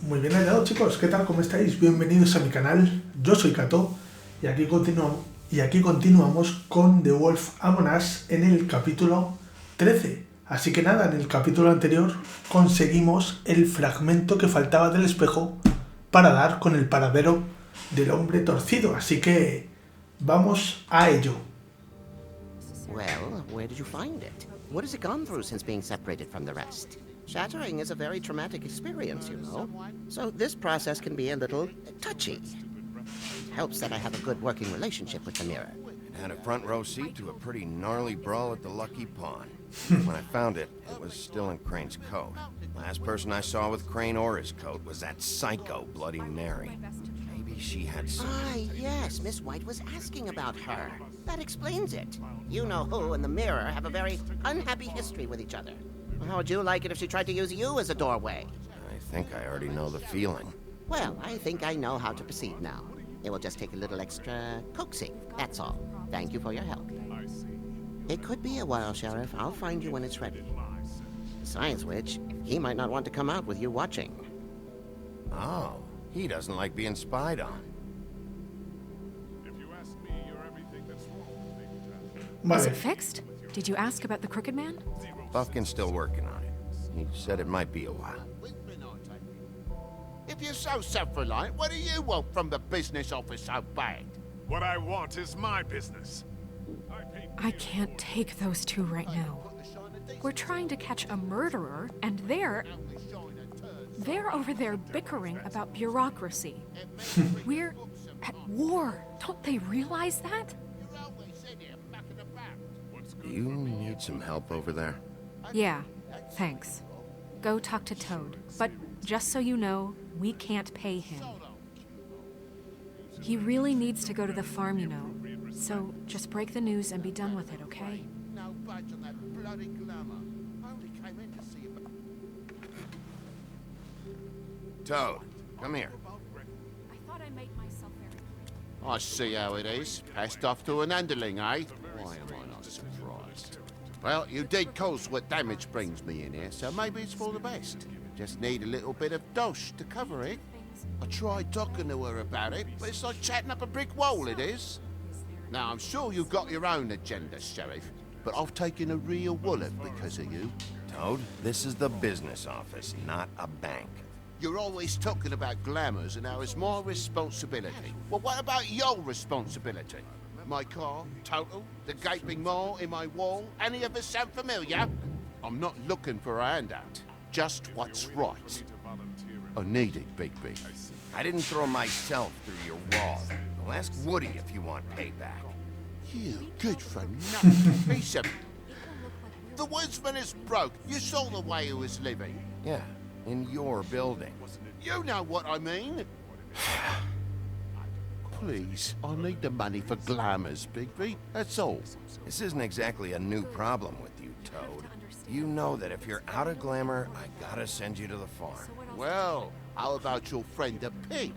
Muy bien hallado, chicos, ¿qué tal? ¿Cómo estáis? Bienvenidos a mi canal, yo soy Cato y aquí continuamos con The Wolf Among Us en el capítulo 13. Así que nada, en el capítulo anterior conseguimos el fragmento que faltaba del espejo para dar con el paradero del hombre torcido, así que vamos a ello. Well, where did you find it? What has it gone through since being separated from the rest? Shattering is a very traumatic experience, you know. So this process can be a little touchy. It helps that I have a good working relationship with the mirror. It had a front row seat to a pretty gnarly brawl at the Lucky Pawn. When I found it, it was still in Crane's coat. Last person I saw with Crane or his coat was that psycho Bloody Mary. Maybe she had some... Ah, yes, Miss White was asking about her. That explains it. You know who and the mirror have a very unhappy history with each other. How would you like it if she tried to use you as a doorway? I think I already know the feeling. Well, I think I know how to proceed now. It will just take a little extra coaxing, that's all. Thank you for your help. It could be a while, Sheriff. I'll find you when it's ready. Besides which, he might not want to come out with you watching. Oh, he doesn't like being spied on. Is it fixed? Did you ask about the Crooked Man? Buffkin's still working on it. He said it might be a while. If you're so self-reliant, what do you want from the business office so bad? What I want is my business. I can't take those two right now. We're trying to catch a murderer, and they're over there bickering about bureaucracy. We're at war. Don't they realize that? Do you need some help over there? Yeah, thanks. Go talk to Toad. But just so you know, we can't pay him. He really needs to go to the farm, you know. So just break the news and be done with it, okay? No budge on that bloody glamour. Only came in to see about... Toad, come here. I thought I made myself very... I see how it is. Passed off to an underling, eh? Why am I not surprised? Well, you did cause what damage brings me in here, so maybe it's for the best. Just need a little bit of dosh to cover it. I tried talking to her about it, but it's like chatting up a brick wall, it is. Now, I'm sure you've got your own agenda, Sheriff, but I've taken a real wallet because of you. Toad, this is the business office, not a bank. You're always talking about glamours and how it's my responsibility. Well, what about your responsibility? My car, total, the gaping maw in my wall, any of us sound familiar? I'm not looking for a handout, just what's right. I need it, Bigby. I didn't throw myself through your wall. Well, ask Woody if you want payback. You good for nothing piece of... The woodsman is broke. You saw the way he was living. Yeah, in your building. You know what I mean. Please, I need the money for glamours, Bigby. That's all. This isn't exactly a new problem with you, Toad. You know that if you're out of glamour, I gotta send you to the farm. Well, how about your friend the pig?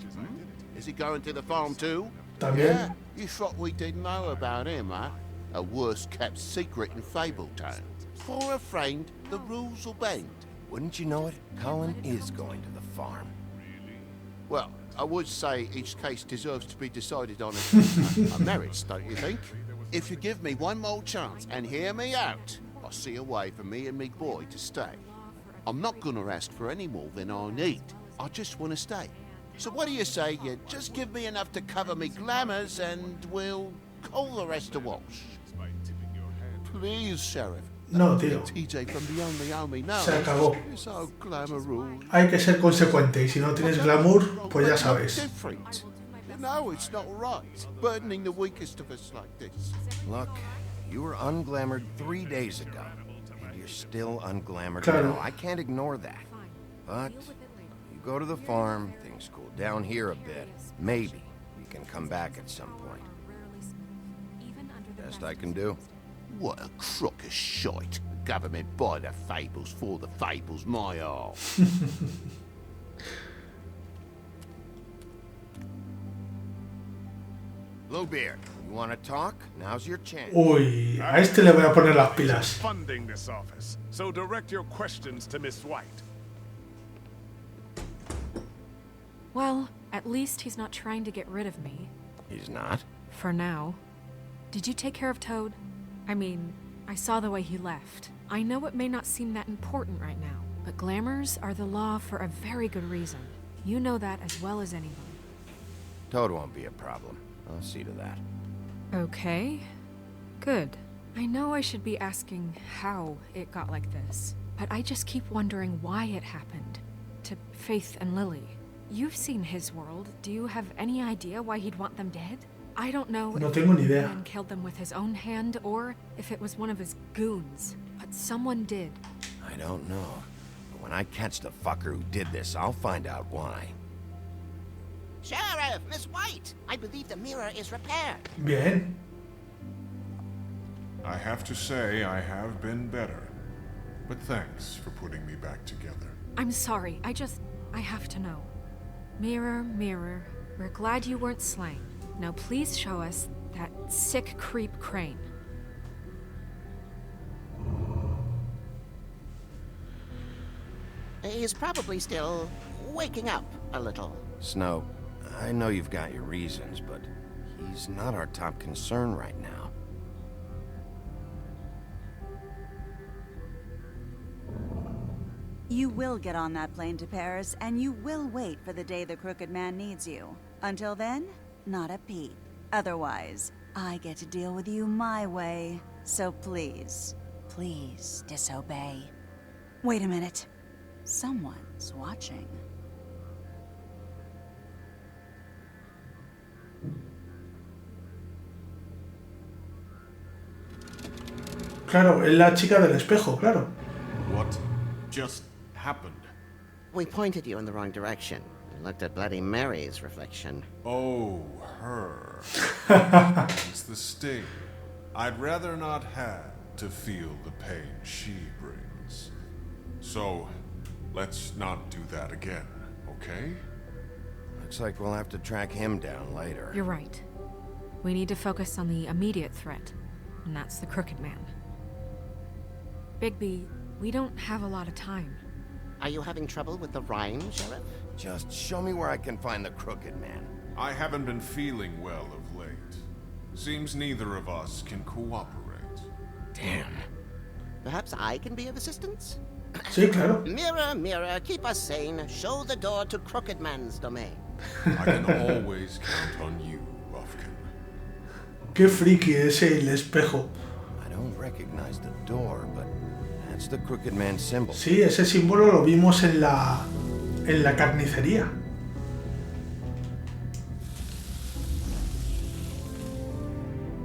Is he going to the farm too? También. Yeah, you thought we didn't know about him, huh? A worst-kept secret in Fabletown. For a friend, the rules will bend. Wouldn't you know it? Colin is going to the farm. Well, I would say each case deserves to be decided on on merits, don't you think? If you give me one more chance and hear me out, I'll see a way for me and me boy to stay. I'm not gonna ask for any more than I need. I just want to stay. So what do you say you just give me enough to cover me glamours and we'll call the rest a wash? Please, Sheriff. No, tío. TJ from the only homie now. Se acabó. It's so glamorous. Hay que ser consecuente y si no tienes glamour, pues ya sabes. Different. No, it's not right. Burdening the weakest of us like this. Look, you were unglamored 3 days ago. And you're still unglamored Claro. now. I can't ignore that. But you go to the farm, things cool down here a bit. Maybe you can come back at some point. Best I can do. What a crock of shite. The government buy the fables for the fables, my arse. Bluebeard, you want to talk? Now's your chance. Uy, a este le voy a poner las pilas. Funding this office, so direct your questions to Miss White. Well, at least he's not trying to get rid of me. He's not? For now. Did you take care of Toad? I mean, I saw the way he left. I know it may not seem that important right now, but glamours are the law for a very good reason. You know that as well as anyone. Toad won't be a problem. I'll see to that. Okay. Good. I know I should be asking how it got like this, but I just keep wondering why it happened. To Faith and Lily. You've seen his world. Do you have any idea why he'd want them dead? I don't know No if tengo ni the idea. man killed them with his own hand or if it was one of his goons, but someone did. I don't know. But when I catch the fucker who did this, I'll find out why. Sheriff, Miss White, I believe the mirror is repaired. Bien. I have to say I have been better. But thanks for putting me back together. I'm sorry, I have to know. Mirror, mirror, we're glad you weren't slain. Now please show us that sick creep Crane. He's probably still waking up a little. Snow, I know you've got your reasons, but he's not our top concern right now. You will get on that plane to Paris, and you will wait for the day the Crooked Man needs you. Until then, not a peep. Otherwise, I get to deal with you my way. So please, please disobey. Wait a minute. Someone's watching. Claro, es la chica del espejo, claro. What just happened? We pointed you in the wrong direction. We looked at Bloody Mary's reflection. Oh, her. It's the sting. I'd rather not have to feel the pain she brings. So, let's not do that again, okay? Looks like we'll have to track him down later. You're right. We need to focus on the immediate threat, and that's the Crooked Man. Bigby, we don't have a lot of time. Are you having trouble with the rhyme, Sheriff? Just show me where I can find the Crooked Man. I haven't been feeling well of late. Seems neither of us can cooperate. Damn. Perhaps I can be of assistance? Sí, claro. Mirror, mirror, keep us sane. Show the door to Crooked Man's domain. I can always count on you, Buffkin. Qué friki es el espejo. I don't recognize the door, but that's the Crooked Man symbol. Sí, ese símbolo lo vimos en la carnicería.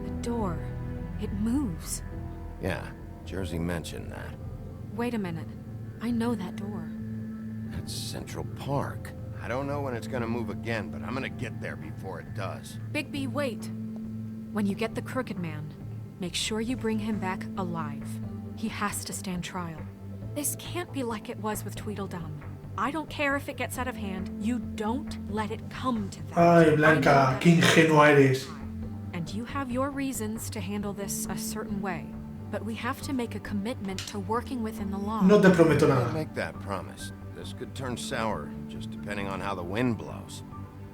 The door, it moves. Yeah, Jersey mentioned that. Wait a minute. I know that door. That's Central Park. I don't know when it's gonna move again, but I'm gonna get there before it does. Bigby, wait. When you get the Crooked Man, make sure you bring him back alive. He has to stand trial. This can't be like it was with Tweedledum. I don't care if it gets out of hand. You don't let it come to that. Ay, Blanca, qué ingenua eres. And you have your reasons to handle this a certain way. But we have to make a commitment to working within the law. No te prometo I'll nada. make that promise. This could turn sour, just depending on how the wind blows.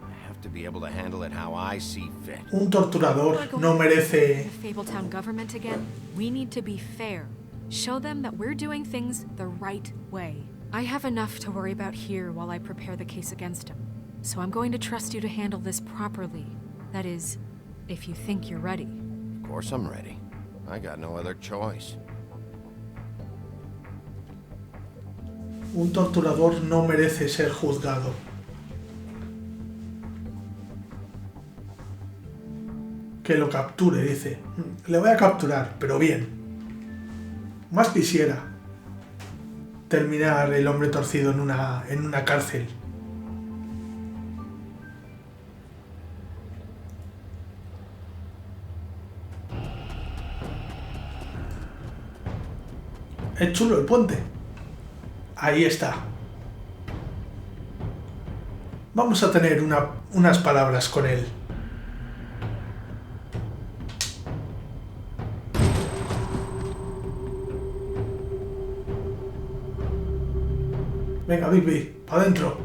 I have to be able to handle it how I see fit. Un torturador no merece... The Fabletown government again? We need to be fair. Show them that we're doing things the right way. I have enough to worry about here while I prepare the case against him. So I'm going to trust you to handle this properly. That is, if you think you're ready. Of course I'm ready. I got no other choice. Un torturador no merece ser juzgado. Que lo capture, dice. Le voy a capturar, pero bien. Más quisiera terminar el hombre torcido en una cárcel. Es chulo el puente. Ahí está. Vamos a tener unas palabras con él. Venga, Bigby, para adentro.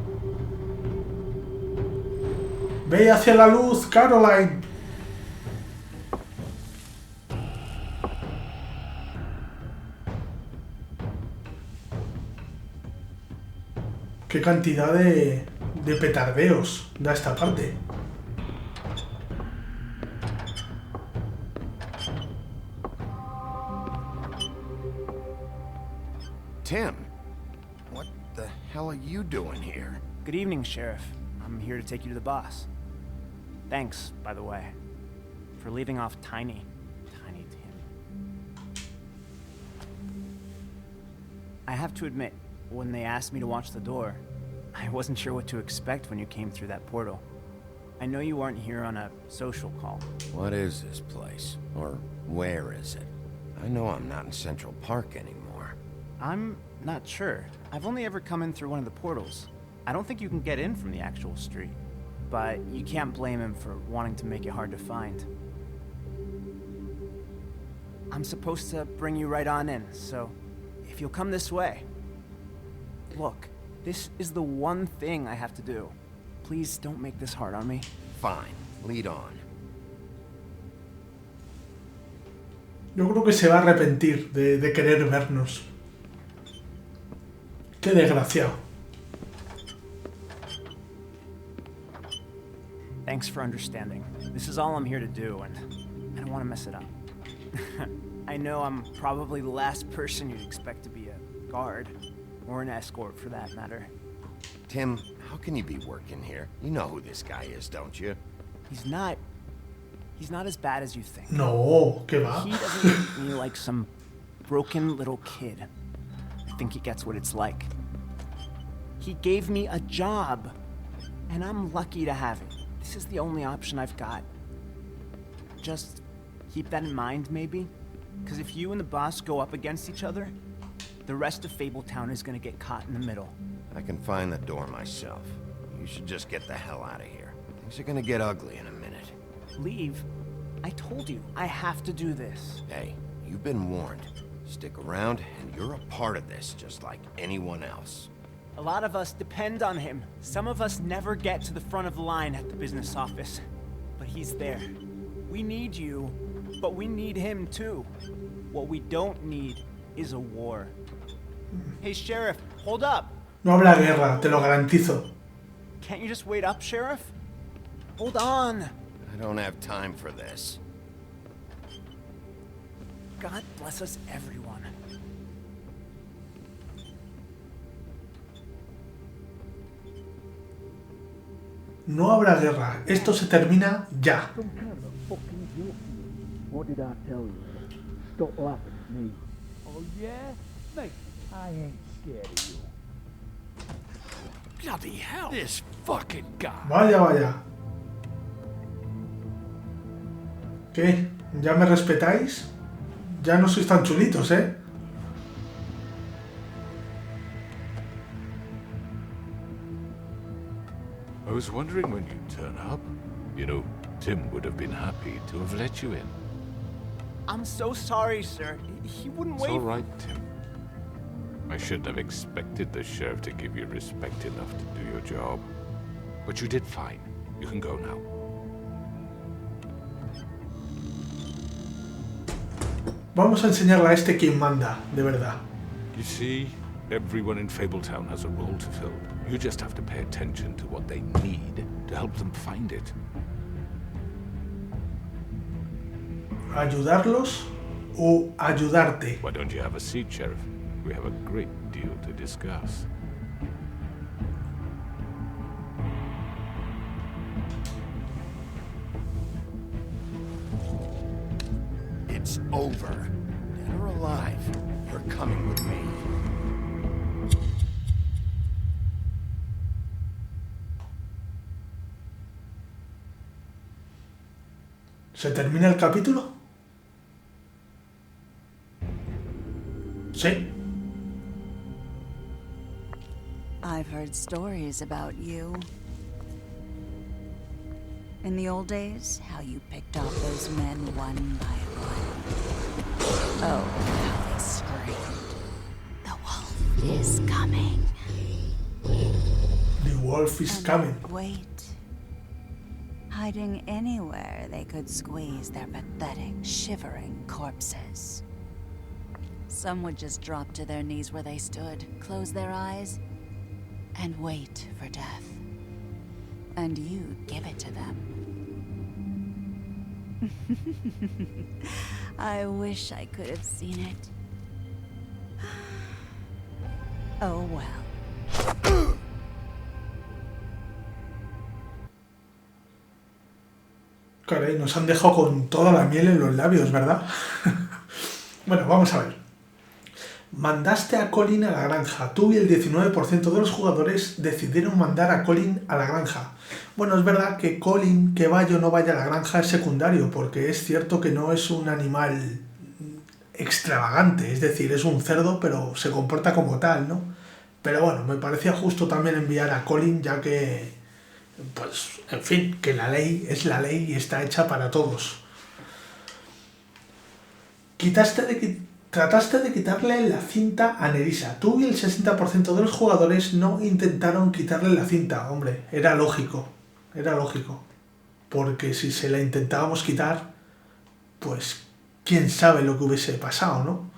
Ve hacia la luz, Caroline. Qué cantidad de petardeos da esta parte. Tim, what the hell are you doing here? Good evening, Sheriff. I'm here to take you to the boss. Thanks, by the way, for leaving off Tiny Tim. I have to admit, when they asked me to watch the door, I wasn't sure what to expect when you came through that portal. I know you aren't here on a social call. What is this place? Or where is it? I know I'm not in Central Park anymore. I'm not sure. I've only ever come in through one of the portals. I don't think you can get in from the actual street. But you can't blame him for wanting to make it hard to find. I'm supposed to bring you right on in, so if you'll come this way. Look, this is the one thing I have to do. Please don't make this hard on me. Fine, lead on. Yo creo que se va a arrepentir de querer vernos. Qué desgraciado. Thanks for understanding. This is all I'm here to do, and I don't want to mess it up. I know I'm probably the last person you'd expect to be a guard, or an escort for that matter. Tim, how can you be working here? You know who this guy is, don't you? He's not as bad as you think. No, ¿qué va? He doesn't look at me like some broken little kid. I think he gets what it's like. He gave me a job, and I'm lucky to have it. This is the only option I've got. Just keep that in mind, maybe? Because if you and the boss go up against each other, the rest of Fabletown is gonna get caught in the middle. I can find the door myself. You should just get the hell out of here. Things are gonna get ugly in a minute. Leave? I told you, I have to do this. Hey, you've been warned. Stick around, and you're a part of this, just like anyone else. A lot of us depend on him. Some of us never get to the front of the line at the business office. But he's there. We need you, but we need him too. What we don't need is a war. Hey, Sheriff, hold up. No habrá guerra, te lo garantizo. Can't you just wait up, Sheriff? Hold on. I don't have time for this. God bless us, everyone. No habrá guerra. Esto se termina ya. What did I tell you? Stop laughing at me. Oh yeah? Mate, I ain't scared of you. Bloody hell! This fucking guy. Vaya, vaya. ¿Qué? ¿Ya me respetáis? Ya no sois tan chulitos, ¿eh? I was wondering when you'd turn up. You know, Tim would have been happy to have let you in. I'm so sorry, sir. He wouldn't It's wait. all right, Tim. I shouldn't have expected the sheriff to give you respect enough to do your job. But you did fine. You can go now. Vamos a enseñarle a este quien manda, de verdad. You see, everyone in Fabletown has a role to fill. You just have to pay attention to what they need to help them find it. ¿Ayudarlos o ayudarte? Why don't you have a seat, Sheriff? We have a great deal to discuss. It's over. Dead or alive, you're coming with me. ¿Se termina el capítulo? Sí. I've heard stories about you. In the old days, how you picked off those men one by one. Oh, how they screamed. The wolf is coming. The wolf is coming. Wait. hiding anywhere they could squeeze their pathetic, shivering corpses. Some would just drop to their knees where they stood, close their eyes, and wait for death. And you'd give it to them. I wish I could have seen it. Oh well. Caray, nos han dejado con toda la miel en los labios, ¿verdad? Bueno, vamos a ver. Mandaste a Colin a la granja. Tú y el 19% de los jugadores decidieron mandar a Colin a la granja. Bueno, es verdad que Colin, que vaya o no vaya a la granja, es secundario, porque es cierto que no es un animal extravagante, es decir, es un cerdo, pero se comporta como tal, ¿no? Pero bueno, me parecía justo también enviar a Colin, ya que, pues, en fin, que la ley es la ley y está hecha para todos. Trataste de quitarle la cinta a Nerissa. Tú y el 60% de los jugadores no intentaron quitarle la cinta. Hombre, era lógico. Porque si se la intentábamos quitar, pues quién sabe lo que hubiese pasado, ¿no?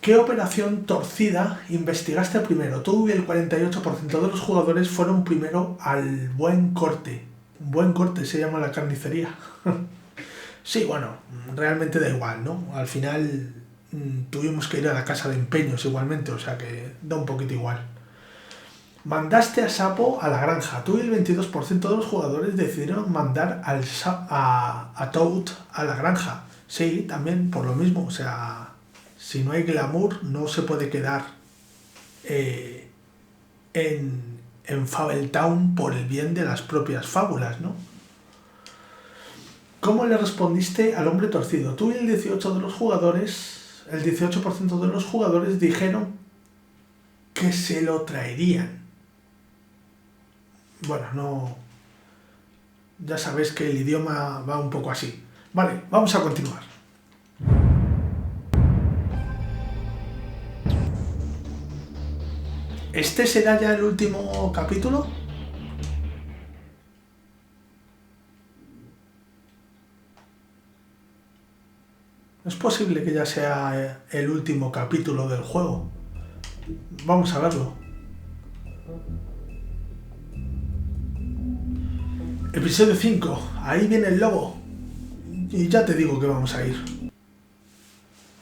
¿Qué operación torcida investigaste primero? Tú y el 48% de los jugadores fueron primero al buen corte. Un buen corte se llama la carnicería. Sí, bueno, realmente da igual, ¿no? Al final tuvimos que ir a la casa de empeños igualmente, o sea que da un poquito igual. Mandaste a Sapo a la granja. Tú y el 22% de los jugadores decidieron mandar a Toad a la granja. Sí, también por lo mismo, o sea, si no hay glamour no se puede quedar en Fabeltown por el bien de las propias fábulas, ¿no? ¿Cómo le respondiste al hombre torcido? Tú y el 18% de los jugadores dijeron que se lo traerían. Bueno, no... Ya sabéis que el idioma va un poco así. Vale, vamos a continuar. ¿Este será ya el último capítulo? Es posible que ya sea el último capítulo del juego. Vamos a verlo. Episodio 5. Ahí viene el lobo. Y ya te digo que vamos a ir.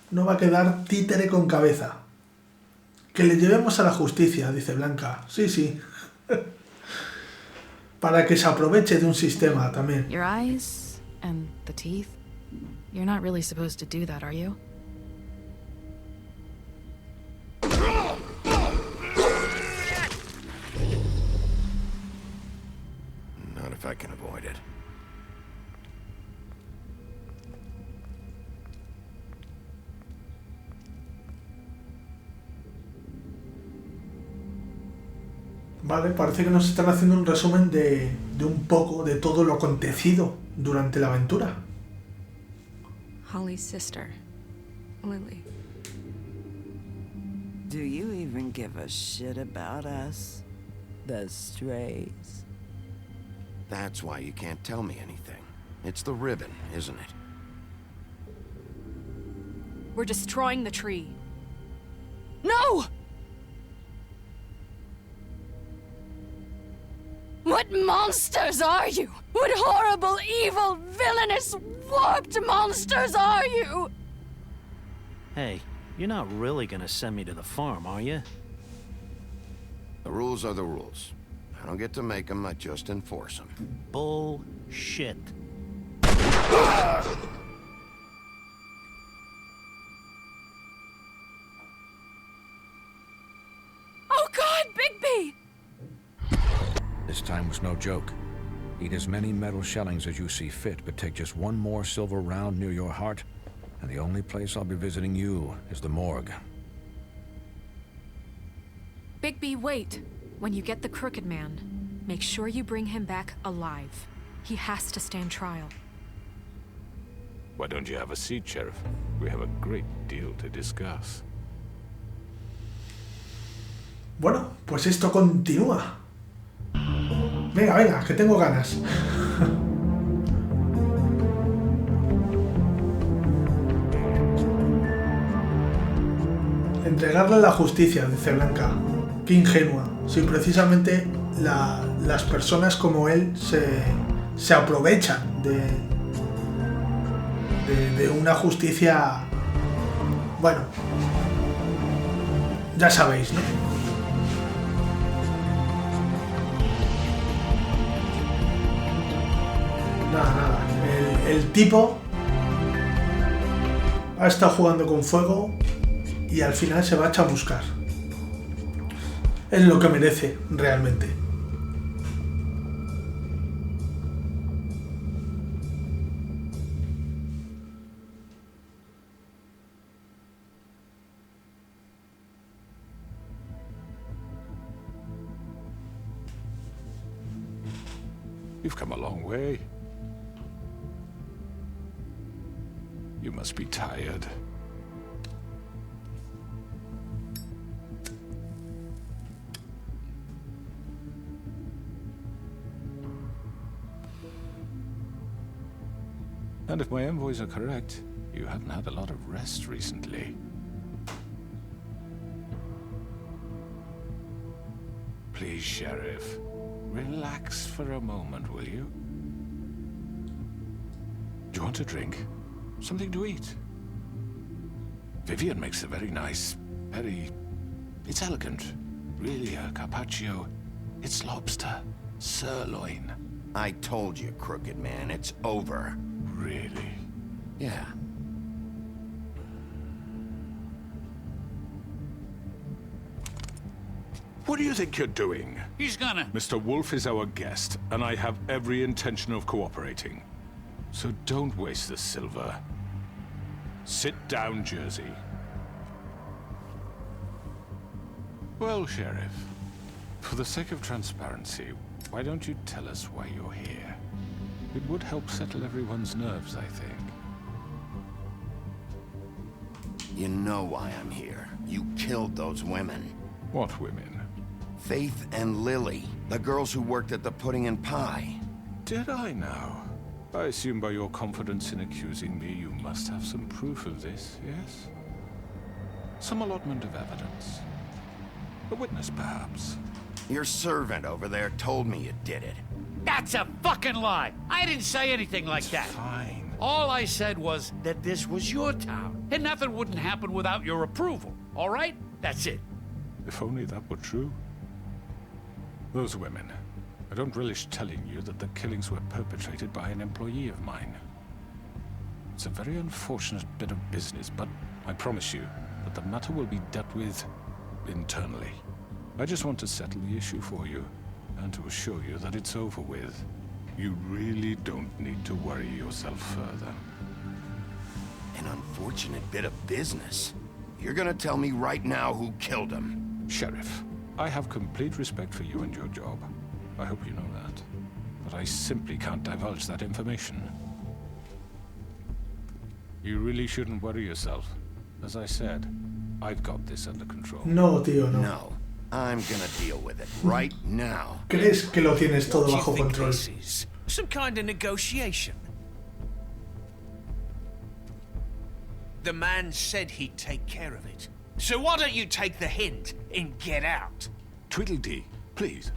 No va a quedar títere con cabeza. Que le llevemos a la justicia, dice Blanca. Sí, sí. Para que se aproveche de un sistema también. Your eyes and the teeth. You're not really supposed to do that, are you? Not if I can avoid it. Vale, parece que nos están haciendo un resumen de un poco de todo lo acontecido durante la aventura. Holly's sister, Lily. Do you even give a shit about us? The strays? That's why you can't tell me anything. It's the ribbon, isn't it? We're destroying the tree. No! What monsters are you? What horrible, evil, villainous, warped monsters are you? Hey, you're not really gonna send me to the farm, are you? The rules are the rules. I don't get to make them, I just enforce them. Bullshit. Oh God, Bigby! This time was no joke. Eat as many metal shellings as you see fit, but take just one more silver round near your heart, and the only place I'll be visiting you is the morgue. Bigby, wait. When you get the Crooked Man, make sure you bring him back alive. He has to stand trial. Why don't you have a seat, Sheriff? We have a great deal to discuss. Bueno, pues esto continúa. Venga, venga, que tengo ganas. Entregarle la justicia, dice Blanca. Qué ingenua. Si precisamente las personas como él se aprovechan de una justicia... Bueno, ya sabéis, ¿no? Nada. El tipo ha estado jugando con fuego y al final se va a chamuscar. Es lo que merece realmente. You've come a long way. You must be tired. And if my envoys are correct, you haven't had a lot of rest recently. Please, Sheriff, relax for a moment, will you? Do you want a drink? Something to eat? Vivian makes a very nice, it's elegant. Really, a carpaccio. It's lobster, sirloin. I told you, Crooked Man, it's over. Really? Yeah. What do you think you're doing? He's gonna... Mr. Wolf is our guest, and I have every intention of cooperating. So don't waste the silver. Sit down, Jersey. Well, Sheriff, for the sake of transparency, why don't you tell us why you're here? It would help settle everyone's nerves, I think. You know why I'm here. You killed those women. What women? Faith and Lily, the girls who worked at the Pudding and Pie. Did I now? I assume by your confidence in accusing me, you must have some proof of this, yes? Some allotment of evidence. A witness, perhaps. Your servant over there told me you did it. That's a fucking lie! I didn't say anything like that. Fine. All I said was that this was your town, and nothing wouldn't happen without your approval, all right? That's it. If only that were true. Those women. I don't relish telling you that the killings were perpetrated by an employee of mine. It's a very unfortunate bit of business, but I promise you that the matter will be dealt with internally. I just want to settle the issue for you, and to assure you that it's over with. You really don't need to worry yourself further. An unfortunate bit of business? You're gonna tell me right now who killed him? Sheriff, I have complete respect for you and your job. I hope you know that. But I simply can't divulge that information. You really shouldn't worry yourself. As I said, I've got this under control. No, tío, no. No. I'm gonna deal with it right now. ¿Crees que lo tienes todo bajo control? Some kind of negotiation. The man said he'd take care of it. So why don't you take the hint and get out? Tweedledee, please.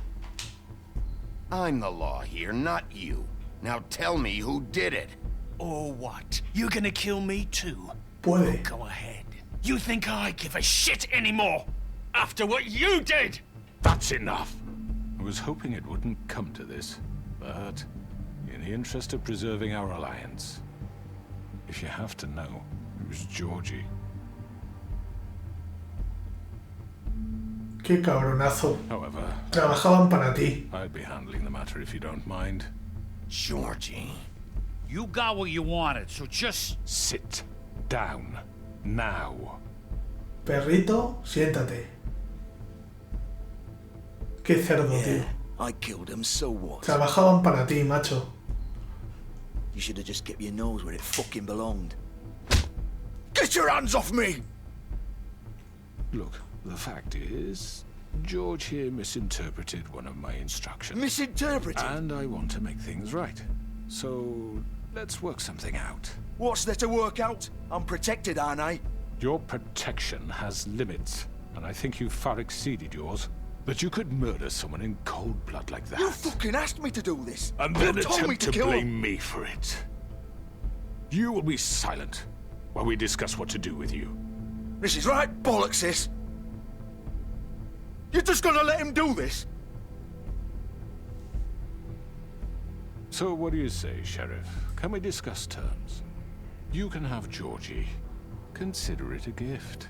I'm the law here, not you. Now tell me who did it. Or what? You're gonna kill me too? Puede. Go ahead. You think I give a shit anymore? After what you did? That's enough. I was hoping it wouldn't come to this, but in the interest of preserving our alliance, if you have to know, it was Georgie. Qué cabronazo. However, trabajaban para ti. I'd be handling the matter if you don't mind. Georgie. You got what you wanted, so just sit down now. Perrito, siéntate. Qué cerdo, tío. I killed him, so what? Trabajaban para ti, macho. You should have just kept your nose where it fucking belonged. Get your hands off me! Look, the fact is, George here misinterpreted one of my instructions. Misinterpreted? And I want to make things right. So, let's work something out. What's there to work out? I'm protected, aren't I? Your protection has limits, and I think you've far exceeded yours. But you could murder someone in cold blood like that. You fucking asked me to do this. And then you told me attempt to kill blame him. me for it. You will be silent while we discuss what to do with you. This is right bollocks, this. You're just gonna let him do this? So what do you say, Sheriff? Can we discuss terms? You can have Georgie. Consider it a gift,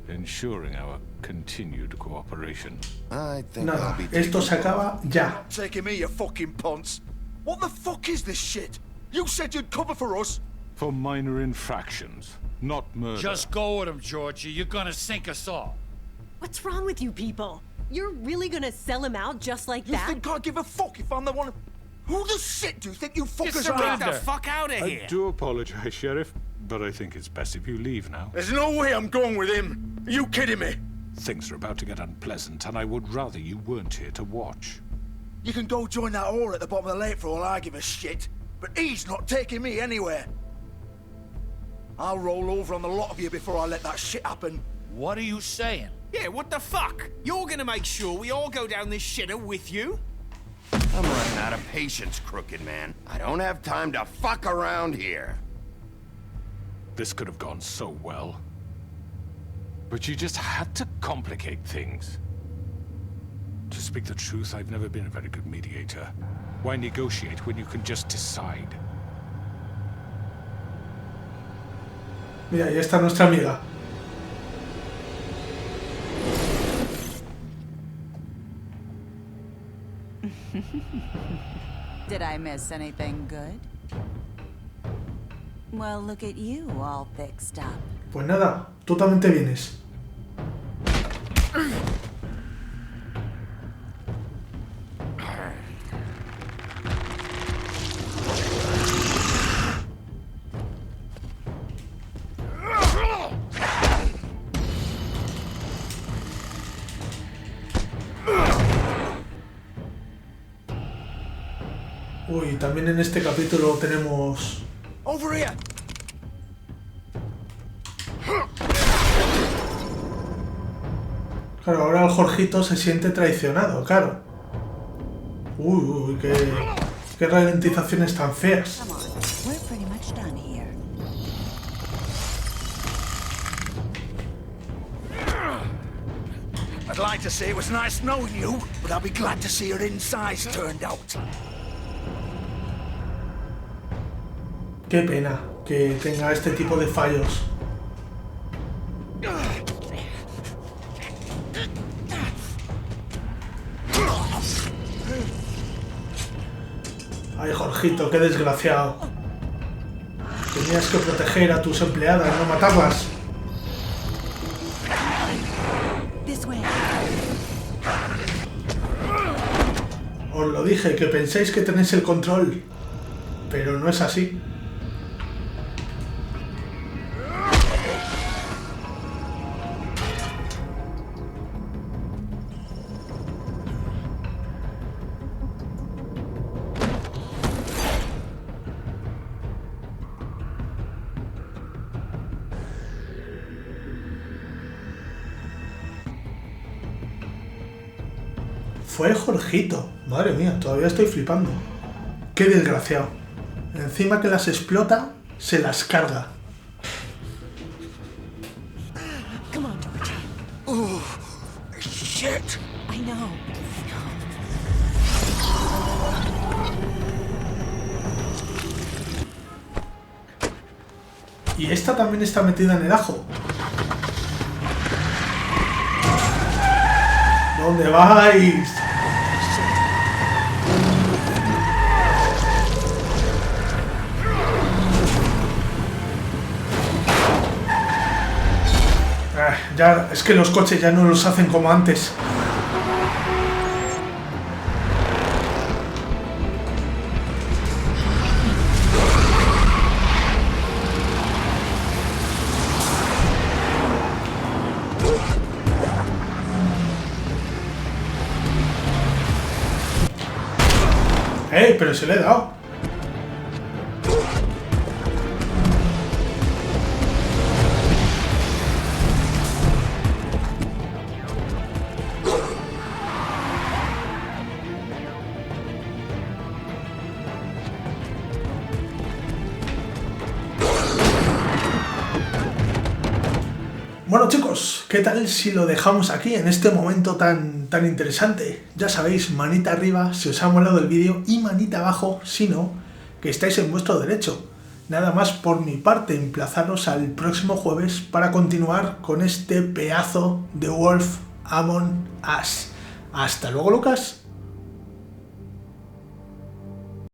ensuring our continued cooperation. I think Nada, I'll be esto se acaba ya. Taking me, you fucking ponce. What the fuck is this shit? You said you'd cover for us. For minor infractions, not murder. Just go with him, Georgie. You're gonna sink us all. What's wrong with you people? You're really gonna sell him out just like that? You think I give a fuck if I'm the one? Who the shit do you think you fuckers are? Get the fuck out of I here! do apologize, Sheriff, but I think it's best if you leave now. There's no way I'm going with him. Are you kidding me? Things are about to get unpleasant, and I would rather you weren't here to watch. You can go join that whore at the bottom of the lake for all I give a shit. But he's not taking me anywhere. I'll roll over on the lot of you before I let that shit happen. What are you saying? Yeah, what the fuck? You're gonna make sure we all go down this shitter with you? I'm running out of patience, crooked man. I don't have time to fuck around here. This could have gone so well. But you just had to complicate things. To speak the truth, I've never been a very good mediator. Why negotiate when you can just decide? Mira, ahí está nuestra amiga. Did I miss anything good? Well, look at you, all fixed up. Pues nada, tú también te vienes. Uy, también en este capítulo tenemos... Over here. Claro, ahora el Jorgito se siente traicionado, claro. Uy, qué ralentizaciones tan feas. Come on, we're pretty much done here. I'd like to say it was nice knowing you, but I'll be glad to see your insides turned out. Qué pena que tenga este tipo de fallos. Ay, Jorgito, qué desgraciado. Tenías que proteger a tus empleadas, no matarlas. Os lo dije, que penséis que tenéis el control, pero no es así. Fue Jorgito. Madre mía, todavía estoy flipando. Qué desgraciado. Encima que las explota, se las carga. Come on, Georgie. Oh, shit. I know. Y esta también está metida en el ajo. ¿Dónde vais? Ya, es que los coches ya no los hacen como antes. Pero se le he dado. Bueno chicos, ¿qué tal si lo dejamos aquí en este momento tan interesante? Ya sabéis, manita arriba si os ha molado el vídeo y manita abajo si no, que estáis en vuestro derecho. Nada más por mi parte, emplazaros al próximo jueves para continuar con este pedazo de Wolf Among Us. Hasta luego, Lucas.